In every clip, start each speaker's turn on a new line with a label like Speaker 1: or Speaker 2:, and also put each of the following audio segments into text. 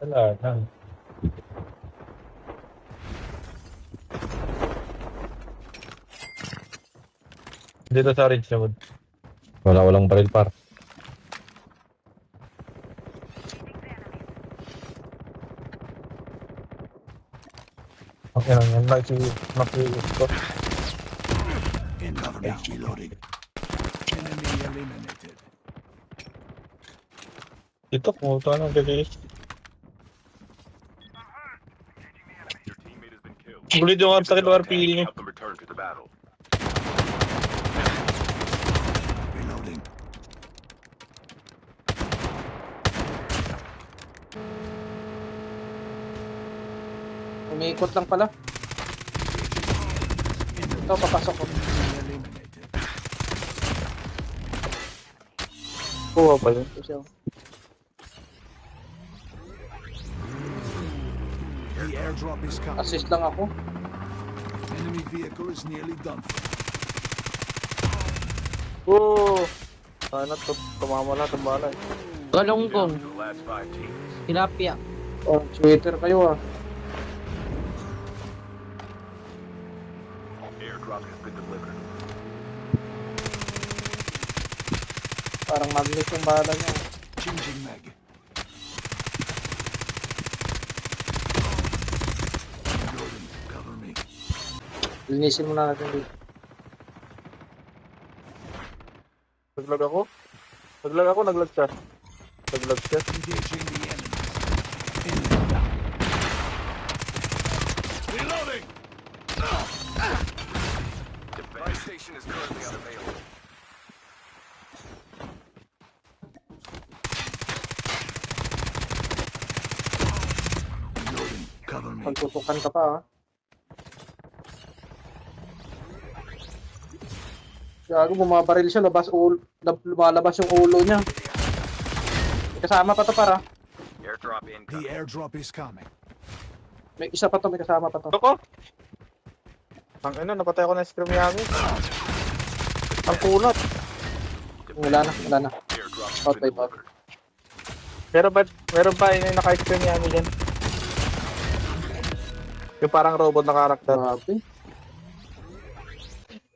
Speaker 1: Wala na. Dito sa ridge naman. Walang baril par. Okay lang yan. Nakikilis ko.
Speaker 2: Cover me. Reloading. Enemy eliminated.
Speaker 1: Ito, pumunta ng galis. Gulit yung ang sakit ng RP niyo.
Speaker 2: Reloading.
Speaker 3: Umiikot lang pala. Ito, papasok ko.
Speaker 2: Eliminated.
Speaker 1: Kuha pa yun.
Speaker 3: Ito siya.
Speaker 2: The airdrop is coming.
Speaker 3: Assist lang ako.
Speaker 2: Enemy vehicle is nearly done for.
Speaker 1: Oo! Sana tumama lahat ang bala.
Speaker 3: Galonggong. Tilapia. Oh, sweater kayo ah. Parang magnet yung bala niya.
Speaker 2: Changing mag. Reloading. Cover me.
Speaker 3: Linisin muna natin dito.
Speaker 1: Naglag ako? Naglag siya. Naglag siya.
Speaker 2: Engaging the enemy. Enemy down. Reloading. Buy station is currently unavailable. Reloading. Cover me.
Speaker 3: Pagtutukan ka pa ah. Gago, bumabaril siya, lumalabas yung ulo niya. May kasama pa to para.
Speaker 2: The airdrop is coming.
Speaker 3: May isa pa to, may kasama pa to.
Speaker 1: Ako? Ang ina, napatay ako ng Scream Yami. Ang kunat.
Speaker 3: Wala na. Out by out.
Speaker 1: Meron pa yung naka-Scream Yami dyan. Yung parang robot na karakter.
Speaker 3: Grabe.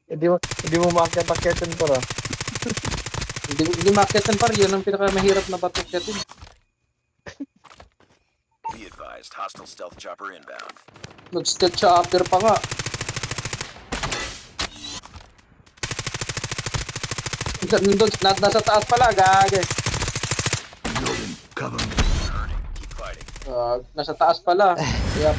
Speaker 1: Hindi mo maakyat-akyatin para.
Speaker 3: Hindi makitan par, yun ang pinakamahirap na batukyatin.
Speaker 4: Be advised, hostile stealth chopper inbound.
Speaker 3: Nag-step siya after pa nga. Nandun, nasa taas pala, gage.
Speaker 2: Reloading. Cover me.
Speaker 4: Keep fighting.
Speaker 3: Nasa taas pala. Kaya